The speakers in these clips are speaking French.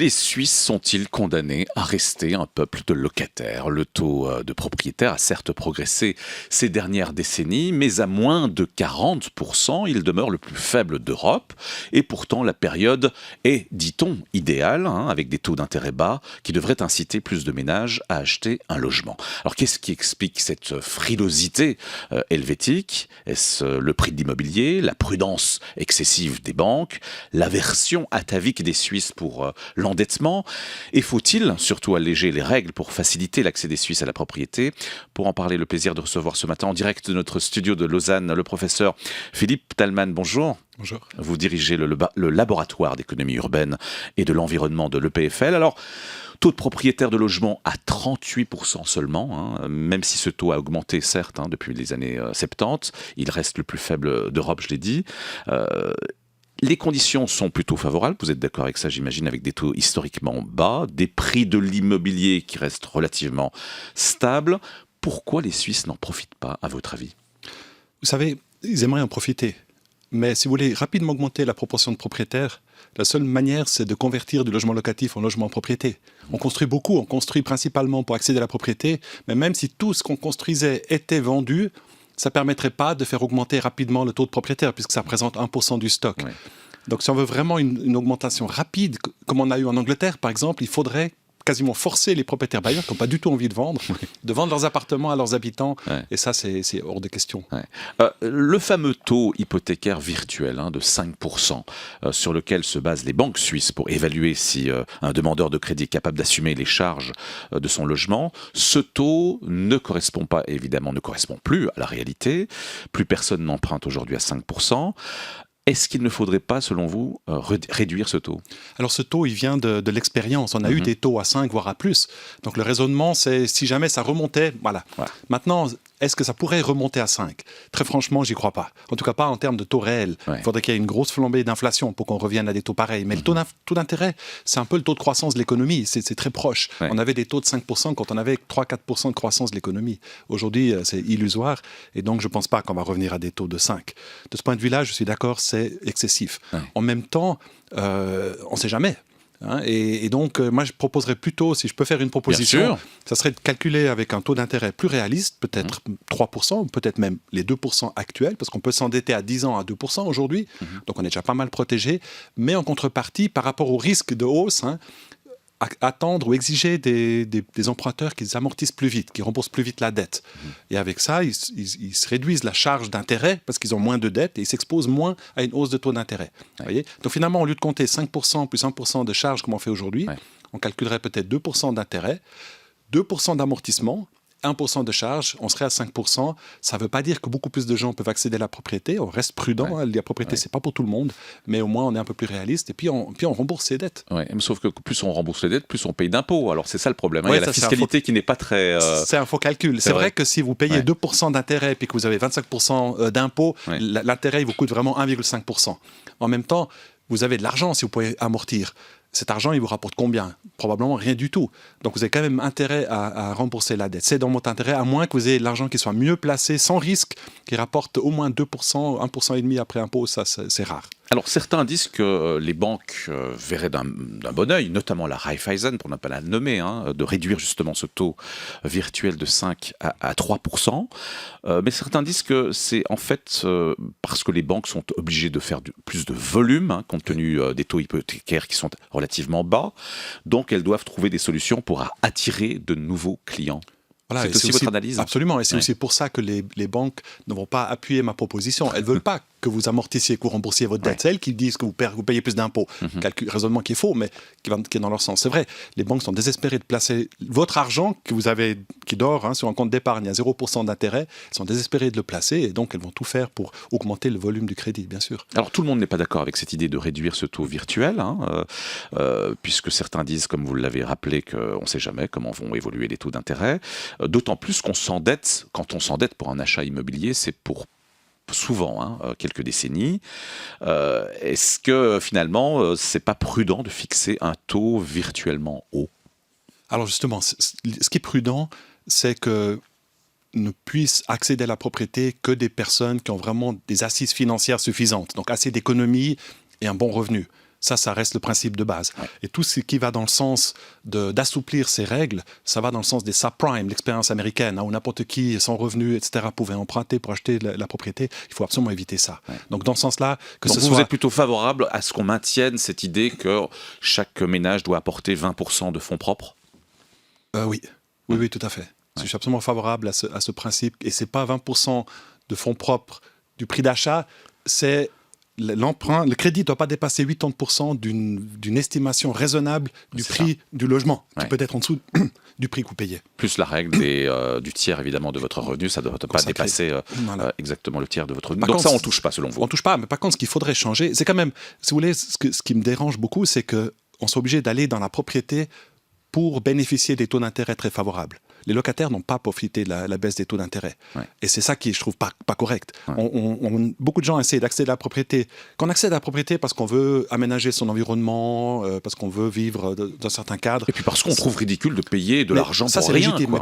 Les Suisses sont-ils condamnés à rester un peuple de locataires? Le taux de propriétaires a certes progressé ces dernières décennies, mais à moins de 40%, il demeure le plus faible d'Europe. Et pourtant, la période est, dit-on, idéale, avec des taux d'intérêt bas qui devraient inciter plus de ménages à acheter un logement. Alors, qu'est-ce qui explique cette frilosité helvétique? Est-ce le prix de l'immobilier, la prudence excessive des banques, l'aversion atavique des Suisses pour l'endettement? Et faut-il surtout alléger les règles pour faciliter l'accès des Suisses à la propriété? Pour en parler, le plaisir de recevoir ce matin en direct de notre studio de Lausanne, le professeur Philippe Thalmann. Bonjour. Bonjour. Vous dirigez le laboratoire d'économie urbaine et de l'environnement de l'EPFL. Alors, taux de propriétaires de logements à 38% seulement, même si ce taux a augmenté certes depuis les années 70, il reste le plus faible d'Europe, je l'ai dit. Les conditions sont plutôt favorables, vous êtes d'accord avec ça, j'imagine, avec des taux historiquement bas, des prix de l'immobilier qui restent relativement stables. Pourquoi les Suisses n'en profitent pas, à votre avis? Vous savez, ils aimeraient en profiter. Mais si vous voulez rapidement augmenter la proportion de propriétaires, la seule manière, c'est de convertir du logement locatif en logement en propriété. On construit beaucoup, on construit principalement pour accéder à la propriété, mais même si tout ce qu'on construisait était vendu, ça ne permettrait pas de faire augmenter rapidement le taux de propriétaires, puisque ça représente 1% du stock. Oui. Donc si on veut vraiment une augmentation rapide, comme on a eu en Angleterre par exemple, il faudrait quasiment forcer les propriétaires bailleurs qui n'ont pas du tout envie de vendre leurs appartements à leurs habitants. Ouais. Et ça, c'est hors de question. Ouais. Le fameux taux hypothécaire virtuel de 5% sur lequel se basent les banques suisses pour évaluer si un demandeur de crédit est capable d'assumer les charges de son logement, ce taux ne correspond plus à la réalité. Plus personne n'emprunte aujourd'hui à 5%. Est-ce qu'il ne faudrait pas, selon vous, réduire ce taux? Alors ce taux, il vient de l'expérience. On a eu des taux à 5, voire à plus. Donc le raisonnement, c'est si jamais ça remontait, voilà. Ouais. Maintenant, est-ce que ça pourrait remonter à 5? Très franchement, j'y crois pas. En tout cas, pas en termes de taux réels. Ouais. Il faudrait qu'il y ait une grosse flambée d'inflation pour qu'on revienne à des taux pareils. Mais le taux d'intérêt, c'est un peu le taux de croissance de l'économie. C'est très proche. Ouais. On avait des taux de 5% quand on avait 3-4% de croissance de l'économie. Aujourd'hui, c'est illusoire. Et donc, je pense pas qu'on va revenir à des taux de 5. De ce point de vue-là, je suis d'accord, c'est excessif. Ouais. En même temps, on sait jamais. Et donc, moi, je proposerais plutôt, si je peux faire une proposition, ça serait de calculer avec un taux d'intérêt plus réaliste, peut-être 3%, peut-être même les 2% actuels, parce qu'on peut s'endetter à 10 ans à 2% aujourd'hui, donc on est déjà pas mal protégé, mais en contrepartie, par rapport au risque de hausse, attendre ou exiger des emprunteurs qu'ils amortissent plus vite, qu'ils remboursent plus vite la dette. Et avec ça, ils se réduisent la charge d'intérêt parce qu'ils ont moins de dettes et ils s'exposent moins à une hausse de taux d'intérêt. Voyez ? Donc finalement, au lieu de compter 5% plus 1% de charge comme on fait aujourd'hui, on calculerait peut-être 2% d'intérêt, 2% d'amortissement, 1% de charge, on serait à 5%. Ça ne veut pas dire que beaucoup plus de gens peuvent accéder à la propriété. On reste prudent. La propriété, c'est pas pour tout le monde. Mais au moins, on est un peu plus réaliste. Et puis, on rembourse ses dettes. Ouais, sauf que plus on rembourse les dettes, plus on paye d'impôts. Alors, c'est ça le problème. Il y a la fiscalité qui n'est pas très... C'est un faux calcul. C'est vrai que si vous payez 2% d'intérêt et que vous avez 25% d'impôts, l'intérêt, il vous coûte vraiment 1,5%. En même temps, vous avez de l'argent si vous pouvez amortir. Cet argent, il vous rapporte combien? Probablement rien du tout. Donc, vous avez quand même intérêt à rembourser la dette. C'est dans votre intérêt, à moins que vous ayez de l'argent qui soit mieux placé, sans risque, qui rapporte au moins 2%, 1,5% après impôt. Ça, c'est rare. Alors, certains disent que les banques verraient d'un bon œil, notamment la Raiffeisen, pour ne pas la nommer, de réduire justement ce taux virtuel de 5 à 3%. Mais certains disent que c'est en fait parce que les banques sont obligées de faire plus de volume, compte tenu des taux hypothécaires qui sont relativement bas. Donc, elles doivent trouver des solutions pour attirer de nouveaux clients. Voilà, c'est aussi votre analyse. Absolument, et c'est aussi pour ça que les banques ne vont pas appuyer ma proposition. Elles ne veulent pas que vous amortissiez, que vous remboursiez votre dette. C'est elles qui disent que vous payez plus d'impôts. Raisonnement qui est faux, mais qui est dans leur sens. C'est vrai, les banques sont désespérées de placer votre argent que vous avez, qui dort sur un compte d'épargne à 0% d'intérêt. Elles sont désespérées de le placer et donc elles vont tout faire pour augmenter le volume du crédit, bien sûr. Alors tout le monde n'est pas d'accord avec cette idée de réduire ce taux virtuel, puisque certains disent, comme vous l'avez rappelé, qu'on ne sait jamais comment vont évoluer les taux d'intérêt. D'autant plus qu'on s'endette, quand on s'endette pour un achat immobilier, c'est pour souvent, quelques décennies. Est-ce que finalement, c'est pas prudent de fixer un taux virtuellement haut? Alors justement, ce qui est prudent, c'est que ne puissent accéder à la propriété que des personnes qui ont vraiment des assises financières suffisantes, donc assez d'économies et un bon revenu. Ça reste le principe de base. Ouais. Et tout ce qui va dans le sens d'assouplir ces règles, ça va dans le sens des subprimes, l'expérience américaine, où n'importe qui, sans revenu, etc., pouvait emprunter pour acheter la propriété. Il faut absolument éviter ça. Ouais. Donc, dans ce sens-là, donc vous êtes plutôt favorable à ce qu'on maintienne cette idée que chaque ménage doit apporter 20% de fonds propres ? Oui, tout à fait. Ouais. Je suis absolument favorable à ce principe. Et ce n'est pas 20% de fonds propres du prix d'achat, c'est l'emprunt. Le crédit ne doit pas dépasser 80% d'une estimation raisonnable du prix du logement, qui peut être en dessous du prix que vous payez. Plus la règle du tiers, évidemment, de votre revenu, ça ne doit pas dépasser exactement le tiers de votre revenu. Donc contre, ça, on ne touche pas, selon vous. On ne touche pas, mais par contre, ce qu'il faudrait changer, c'est quand même, si vous voulez, ce qui me dérange beaucoup, c'est qu'on soit obligé d'aller dans la propriété pour bénéficier des taux d'intérêt très favorables. Les locataires n'ont pas profité de la baisse des taux d'intérêt. Ouais. Et c'est ça qui, je trouve, pas correct. Ouais. Beaucoup de gens essaient d'accéder à la propriété. Quand on accède à la propriété parce qu'on veut aménager son environnement, parce qu'on veut vivre dans certains cadres. Et puis parce qu'on trouve ridicule de payer de l'argent pour rien. Ça, c'est légitime.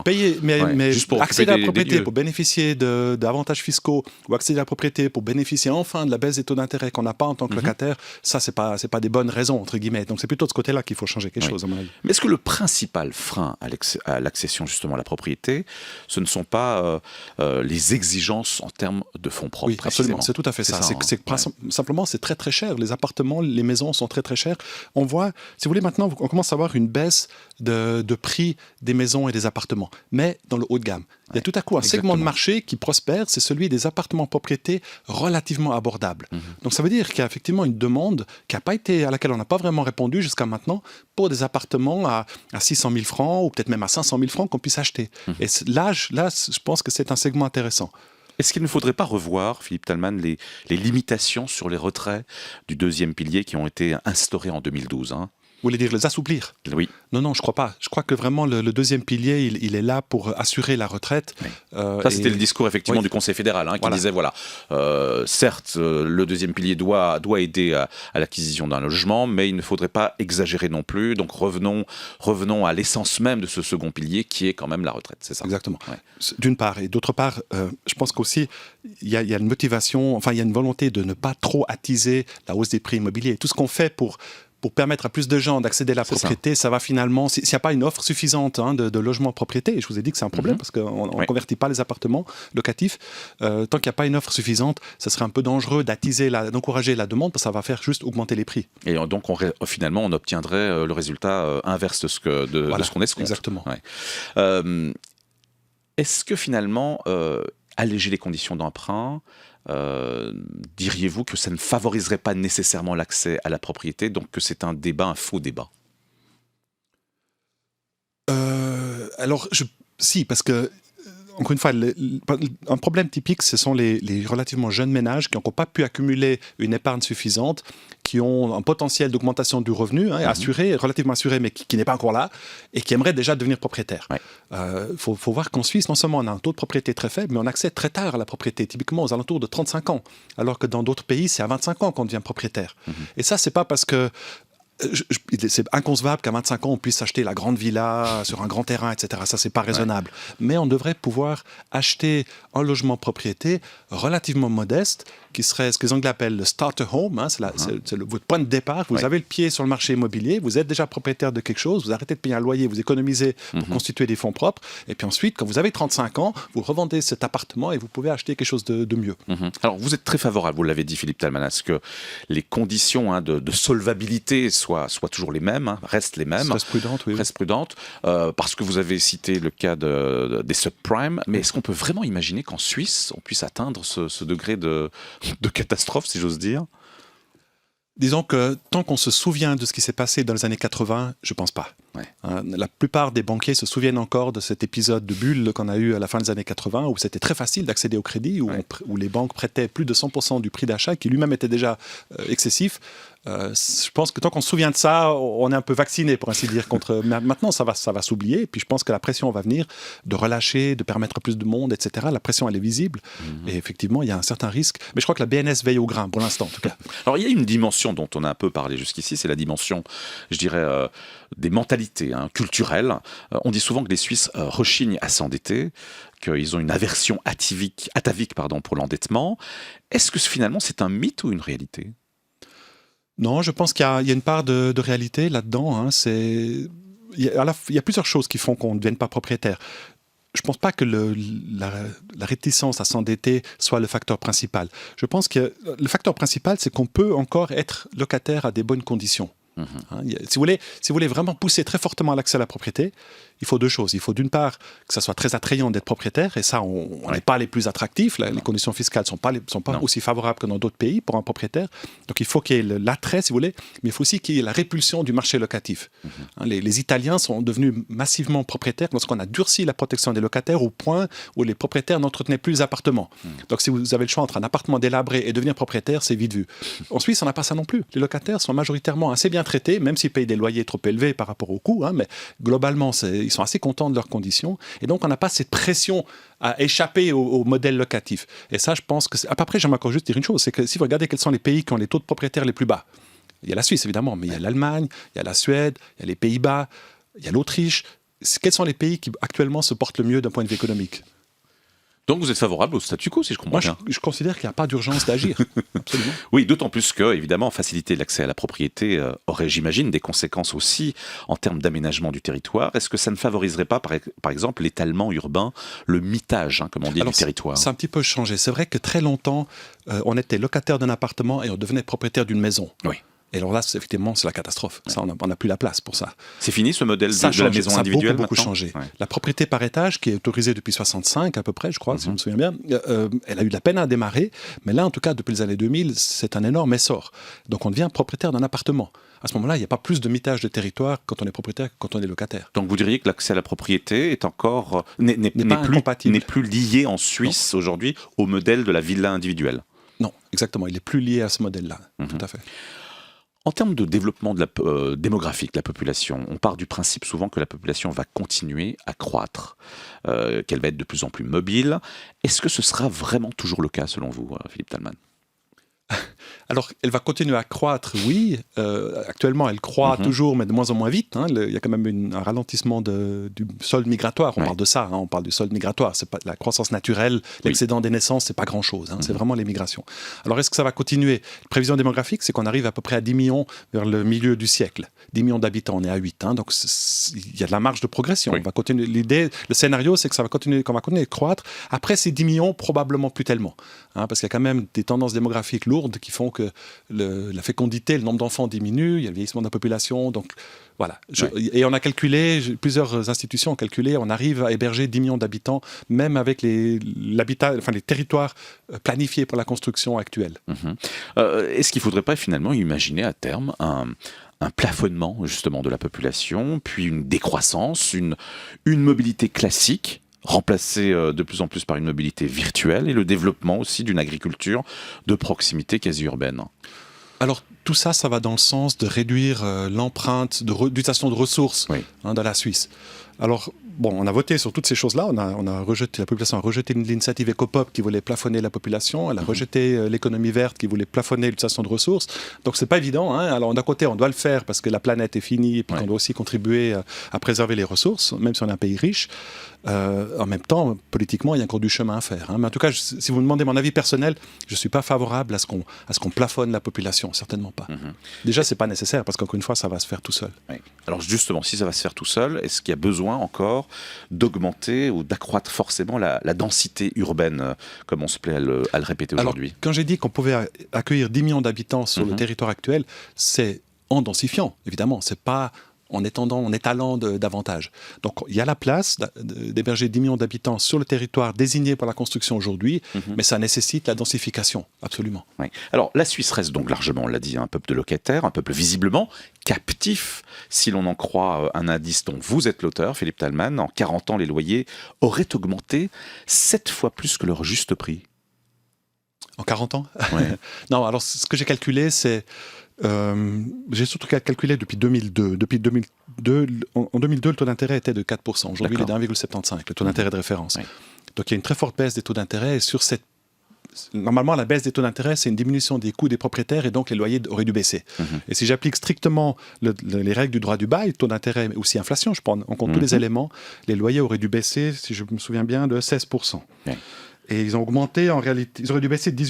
Mais juste pour accéder à la propriété pour bénéficier d'avantages fiscaux ou accéder à la propriété pour bénéficier enfin de la baisse des taux d'intérêt qu'on n'a pas en tant que locataire, ça, c'est pas des bonnes raisons, entre guillemets. Donc, c'est plutôt de ce côté-là qu'il faut changer quelque chose, à mon avis. Mais est-ce que le principal frein à l'accession, justement, à la propriété, ce ne sont pas les exigences en termes de fonds propres? Oui, absolument, c'est tout à fait ça. Simplement, c'est très très cher. Les appartements, les maisons sont très très chers. On voit, si vous voulez, maintenant, on commence à avoir une baisse de prix des maisons et des appartements, mais dans le haut de gamme. Il y a tout à coup un segment de marché qui prospère, c'est celui des appartements propriétés relativement abordables. Donc ça veut dire qu'il y a effectivement une demande à laquelle on n'a pas vraiment répondu jusqu'à maintenant pour des appartements à 600 000 francs ou peut-être même à 500 000 francs qu'on puisse acheter. Et là, je pense que c'est un segment intéressant. Est-ce qu'il ne faudrait pas revoir, Philippe Thalmann, les limitations sur les retraits du deuxième pilier qui ont été instaurés en 2012 Vous voulez dire les assouplir? Oui. Non, je crois pas. Je crois que vraiment le deuxième pilier, il est là pour assurer la retraite. Oui. Ça, c'était le discours effectivement du Conseil fédéral qui disait certes, le deuxième pilier doit aider à l'acquisition d'un logement, mais il ne faudrait pas exagérer non plus. Donc revenons à l'essence même de ce second pilier qui est quand même la retraite. C'est ça. Exactement. Ouais. D'une part. Et d'autre part, je pense qu'aussi, il y a une motivation, il y a une volonté de ne pas trop attiser la hausse des prix immobiliers. Tout ce qu'on fait pour permettre à plus de gens d'accéder à la propriété, ça va finalement, s'il n'y a pas une offre suffisante de logements propriété, et je vous ai dit que c'est un problème parce qu'on ne convertit pas les appartements locatifs, tant qu'il n'y a pas une offre suffisante, ça serait un peu dangereux d'encourager la demande parce que ça va faire juste augmenter les prix. Et donc finalement, on obtiendrait le résultat inverse de ce qu'on escompte. Exactement. Ouais. Est-ce que finalement, alléger les conditions d'emprunt, diriez-vous que ça ne favoriserait pas nécessairement l'accès à la propriété, donc que c'est un faux débat? Si, parce que encore une fois, un problème typique, ce sont les relativement jeunes ménages qui n'ont pas pu accumuler une épargne suffisante, qui ont un potentiel d'augmentation du revenu relativement assuré, mais qui n'est pas encore là, et qui aimeraient déjà devenir propriétaires. Faut voir qu'en Suisse, non seulement on a un taux de propriété très faible, mais on accède très tard à la propriété, typiquement aux alentours de 35 ans, alors que dans d'autres pays, c'est à 25 ans qu'on devient propriétaire. Et ça, c'est pas parce que c'est inconcevable qu'à 25 ans, on puisse acheter la grande villa sur un grand terrain, etc. Ça, c'est pas raisonnable. Mais on devrait pouvoir acheter un logement propriété relativement modeste, qui serait ce que les Anglais appellent le starter home. C'est votre point de départ. Vous avez le pied sur le marché immobilier, vous êtes déjà propriétaire de quelque chose, vous arrêtez de payer un loyer, vous économisez pour constituer des fonds propres. Et puis ensuite, quand vous avez 35 ans, vous revendez cet appartement et vous pouvez acheter quelque chose de mieux. Alors, vous êtes très favorable, vous l'avez dit, Philippe Thalmann, à ce que les conditions de solvabilité soient toujours les mêmes, restent les mêmes. Restent prudentes, parce que vous avez cité le cas des subprimes. Mais est-ce qu'on peut vraiment imaginer qu'en Suisse, on puisse atteindre ce degré de catastrophe, si j'ose dire? Disons que tant qu'on se souvient de ce qui s'est passé dans les années 80, je ne pense pas. La plupart des banquiers se souviennent encore de cet épisode de bulle qu'on a eu à la fin des années 80, où c'était très facile d'accéder au crédit, où les banques prêtaient plus de 100% du prix d'achat, qui lui-même était déjà excessif. Je pense que tant qu'on se souvient de ça, on est un peu vacciné, pour ainsi dire. Maintenant, ça va s'oublier. Et puis je pense que la pression va venir de relâcher, de permettre à plus de monde, etc. La pression, elle est visible. Et effectivement, il y a un certain risque. Mais je crois que la BNS veille au grain, pour l'instant, en tout cas. Alors, il y a une dimension dont on a un peu parlé jusqu'ici, c'est la dimension, je dirais, des mentalités culturelles. On dit souvent que les Suisses rechignent à s'endetter, qu'ils ont une aversion atavique pour l'endettement. Est-ce que finalement, c'est un mythe ou une réalité ? Non, je pense qu'il y a une part de réalité là-dedans. Hein. Il y a plusieurs choses qui font qu'on ne devienne pas propriétaire. Je ne pense pas que la réticence à s'endetter soit le facteur principal. Je pense que le facteur principal, c'est qu'on peut encore être locataire à des bonnes conditions. Hein, si vous voulez vraiment pousser très fortement l'accès à la propriété, il faut deux choses. Il faut d'une part que ça soit très attrayant d'être propriétaire, et ça, on n'est pas les plus attractifs. Les conditions fiscales ne sont pas aussi favorables que dans d'autres pays pour un propriétaire. Donc il faut qu'il y ait l'attrait, si vous voulez, mais il faut aussi qu'il y ait la répulsion du marché locatif. Hein, les Italiens sont devenus massivement propriétaires lorsqu'on a durci la protection des locataires au point où les propriétaires n'entretenaient plus les appartements. Donc si vous avez le choix entre un appartement délabré et devenir propriétaire, c'est vite vu. En Suisse, on n'a pas ça non plus. Les locataires sont majoritairement assez bien traités, même s'ils payent des loyers trop élevés par rapport au coût, hein, mais globalement, ils sont assez contents de leurs conditions. Et donc, on n'a pas cette pression à échapper au modèle locatif. Et ça, je pense que... Après, j'aimerais encore juste dire une chose, c'est que si vous regardez quels sont les pays qui ont les taux de propriétaires les plus bas, il y a la Suisse, évidemment, mais il y a l'Allemagne, il y a la Suède, il y a les Pays-Bas, il y a l'Autriche. Quels sont les pays qui, actuellement, se portent le mieux d'un point de vue économique ? Donc vous êtes favorable au statu quo, si je comprends bien. Je considère qu'il n'y a pas d'urgence d'agir. Absolument. Oui, d'autant plus que, évidemment, faciliter l'accès à la propriété aurait, j'imagine, des conséquences aussi en termes d'aménagement du territoire. Est-ce que ça ne favoriserait pas, par exemple, l'étalement urbain, le mitage, hein, comme on dit, du territoire ? Ça a un petit peu changé. C'est vrai que très longtemps, on était locataire d'un appartement et on devenait propriétaire d'une maison. Oui. Et alors là, effectivement, c'est la catastrophe. Ouais. Ça, on n'a plus la place pour ça. C'est fini ce modèle de la maison individuelle ? Ça a beaucoup changé. Ouais. La propriété par étage, qui est autorisée depuis 65 à peu près, je crois, si je me souviens bien, elle a eu de la peine à démarrer. Mais là, en tout cas, depuis les années 2000, c'est un énorme essor. Donc on devient propriétaire d'un appartement. À ce moment-là, il n'y a pas plus de mitage de territoire quand on est propriétaire que quand on est locataire. Donc vous diriez que l'accès à la propriété est encore n'est plus lié en Suisse aujourd'hui au modèle de la villa individuelle ? Non, exactement. Il n'est plus lié à ce modèle-là. Tout à fait. En termes de développement démographique de la population, on part du principe souvent que la population va continuer à croître, qu'elle va être de plus en plus mobile. Est-ce que ce sera vraiment toujours le cas selon vous, Philippe Thalmann ? Alors, elle va continuer à croître, oui. Actuellement, elle croît toujours, mais de moins en moins vite. Hein. Il y a quand même un ralentissement du solde migratoire. On parle de ça, hein. On parle du solde migratoire. C'est pas la croissance naturelle, l'excédent des naissances, c'est pas grand-chose. Hein. C'est vraiment les migrations. Alors, est-ce que ça va continuer ? La prévision démographique, c'est qu'on arrive à peu près à 10 millions vers le milieu du siècle. 10 millions d'habitants, on est à 8. Hein. Donc, il y a de la marge de progression. On va continuer. Le scénario, c'est que qu'on va continuer de croître. Après ces 10 millions, probablement plus tellement. Hein, parce qu'il y a quand même des tendances démographiques lourdes qui font que la fécondité, le nombre d'enfants diminue, il y a le vieillissement de la population, donc voilà. Et on a calculé, plusieurs institutions ont calculé, on arrive à héberger 10 millions d'habitants, même avec les territoires planifiés pour la construction actuelle. Est-ce qu'il ne faudrait pas finalement imaginer à terme un plafonnement justement de la population, puis une décroissance, une mobilité classique remplacée de plus en plus par une mobilité virtuelle et le développement aussi d'une agriculture de proximité quasi urbaine ? Alors tout ça, ça va dans le sens de réduire l'empreinte d'utilisation de ressources dans la Suisse. Alors, bon, on a voté sur toutes ces choses-là. La population a rejeté l'initiative Ecopop qui voulait plafonner la population. Elle a rejeté l'économie verte qui voulait plafonner l'utilisation de ressources. Donc, c'est pas évident. Hein. Alors, d'un côté, on doit le faire parce que la planète est finie et puis on doit aussi contribuer à préserver les ressources, même si on est un pays riche. En même temps, politiquement, il y a encore du chemin à faire. Hein. Mais en tout cas, si vous me demandez mon avis personnel, je ne suis pas favorable à ce qu'on plafonne la population. Certainement pas. Déjà, ce n'est pas nécessaire parce qu'encore une fois, ça va se faire tout seul. Oui. Alors justement, si ça va se faire tout seul, est-ce qu'il y a besoin encore d'augmenter ou d'accroître forcément la densité urbaine, comme on se plaît à le répéter aujourd'hui ? Alors, quand j'ai dit qu'on pouvait accueillir 10 millions d'habitants sur le territoire actuel, c'est en densifiant, évidemment. C'est pas en étalant davantage. Donc, il y a la place d'héberger 10 millions d'habitants sur le territoire désigné pour la construction aujourd'hui, mais ça nécessite la densification, absolument. Oui. Alors, la Suisse reste donc largement, on l'a dit, un peuple de locataires, un peuple visiblement captif, si l'on en croit un indice dont vous êtes l'auteur, Philippe Thalmann. En 40 ans, les loyers auraient augmenté 7 fois plus que leur juste prix. En 40 ans ? Non, alors, ce que j'ai calculé, c'est... j'ai surtout calculé depuis 2002. En 2002, le taux d'intérêt était de 4%. Aujourd'hui, il est de 1,75, le taux d'intérêt de référence. Oui. Donc, il y a une très forte baisse des taux d'intérêt. Et normalement, la baisse des taux d'intérêt, c'est une diminution des coûts des propriétaires et donc les loyers auraient dû baisser. Et si j'applique strictement les règles du droit du bail, taux d'intérêt, mais aussi inflation, je prends en compte tous les éléments, les loyers auraient dû baisser, si je me souviens bien, de 16%. Oui. Et ils ont augmenté, en réalité, ils auraient dû baisser de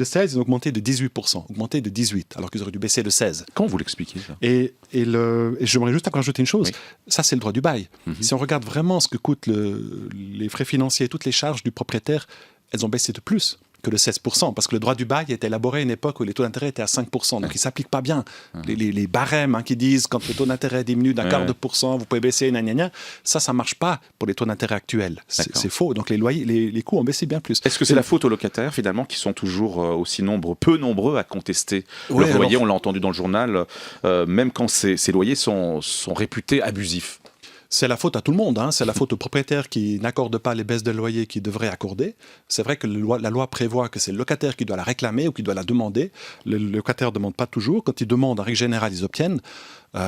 16, ils ont augmenté de 18%, augmenté de 18, alors qu'ils auraient dû baisser de 16. Comment vous l'expliquez, ça ? Et j'aimerais juste encore ajouter une chose, ça c'est le droit du bail. Si on regarde vraiment ce que coûtent les frais financiers, toutes les charges du propriétaire, elles ont baissé de plus que le 16%, parce que le droit du bail est élaboré à une époque où les taux d'intérêt étaient à 5%, donc il ne s'applique pas bien. Les barèmes qui disent quand le taux d'intérêt diminue d'un quart de %, vous pouvez baisser, ça ne marche pas pour les taux d'intérêt actuels. C'est faux, donc les loyers, les coûts ont baissé bien plus. Est-ce que c'est la faute aux locataires, finalement, qui sont toujours aussi peu nombreux à contester leurs loyers ? On l'a entendu dans le journal, même quand ces loyers sont réputés abusifs. C'est la faute à tout le monde, c'est la faute aux propriétaires qui n'accordent pas les baisses de loyer qu'ils devraient accorder. C'est vrai que la loi prévoit que c'est le locataire qui doit la réclamer ou qui doit la demander. Le locataire ne demande pas toujours. Quand il demande, en règle générale, ils obtiennent.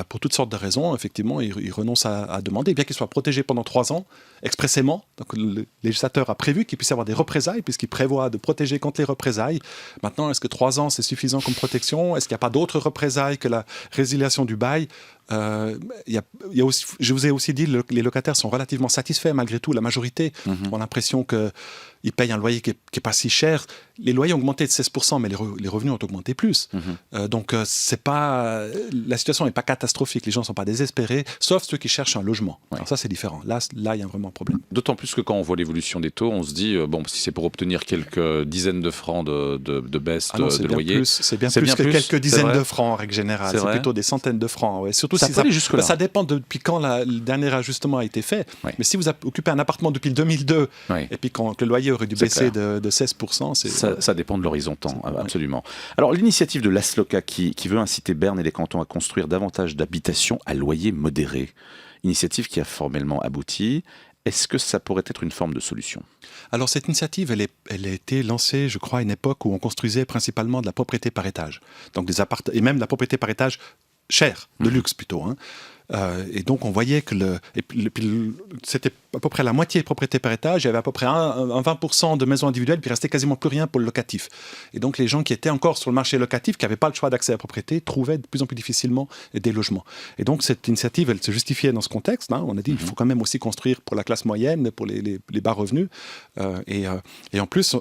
Pour toutes sortes de raisons, effectivement, ils renoncent à demander, bien qu'il soit protégé pendant 3 ans, expressément. Donc le législateur a prévu qu'il puisse y avoir des représailles, puisqu'il prévoit de protéger contre les représailles. Maintenant, est-ce que 3 ans, c'est suffisant comme protection ? Est-ce qu'il n'y a pas d'autres représailles que la résiliation du bail ? Je vous ai aussi dit, les locataires sont relativement satisfaits malgré tout. La majorité ont l'impression qu'ils payent un loyer qui n'est pas si cher. Les loyers ont augmenté de 16%, mais les revenus ont augmenté plus. Donc la situation n'est pas catastrophique. Les gens ne sont pas désespérés, sauf ceux qui cherchent un logement. Alors ça, c'est différent. Là, il y a vraiment un problème. D'autant plus que quand on voit l'évolution des taux, on se dit, si c'est pour obtenir quelques dizaines de francs de baisse de loyer... C'est bien plus que quelques dizaines de francs en règle générale. C'est plutôt des centaines de francs. Ouais. Surtout ça dépend depuis quand le dernier ajustement a été fait. Mais si vous occupez un appartement depuis le 2002, et puis quand le loyer aurait dû baisser de 16%... Ça dépend de l'horizon temps, absolument. Alors, l'initiative de l'Asloca qui veut inciter Berne et les cantons à construire davantage d'habitations à loyer modéré, initiative qui a formellement abouti, est-ce que ça pourrait être une forme de solution ? Alors, cette initiative, elle a été lancée, je crois, à une époque où on construisait principalement de la propriété par étage. Donc, et même de la propriété par étage chère, de luxe plutôt. Et donc, on voyait que c'était à peu près la moitié de propriété par étage. Il y avait à peu près un 20% de maisons individuelles, puis il restait quasiment plus rien pour le locatif. Et donc, les gens qui étaient encore sur le marché locatif, qui n'avaient pas le choix d'accès à la propriété, trouvaient de plus en plus difficilement des logements. Et donc, cette initiative, elle se justifiait dans ce contexte. On a dit qu'il faut quand même aussi construire pour la classe moyenne, pour les bas revenus. Et en plus,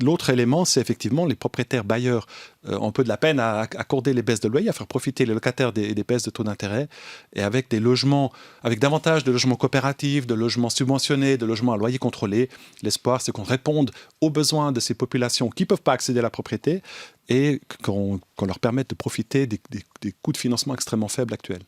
l'autre élément, c'est effectivement les propriétaires bailleurs ont un peu de la peine à accorder les baisses de loyer, à faire profiter les locataires des baisses de taux d'intérêt. Et avec des logements, avec davantage de logements coopératifs, de logements subventionnés, de logements à loyer contrôlé, l'espoir, c'est qu'on réponde aux besoins de ces populations qui ne peuvent pas accéder à la propriété et qu'on leur permette de profiter des coûts de financement extrêmement faibles actuels.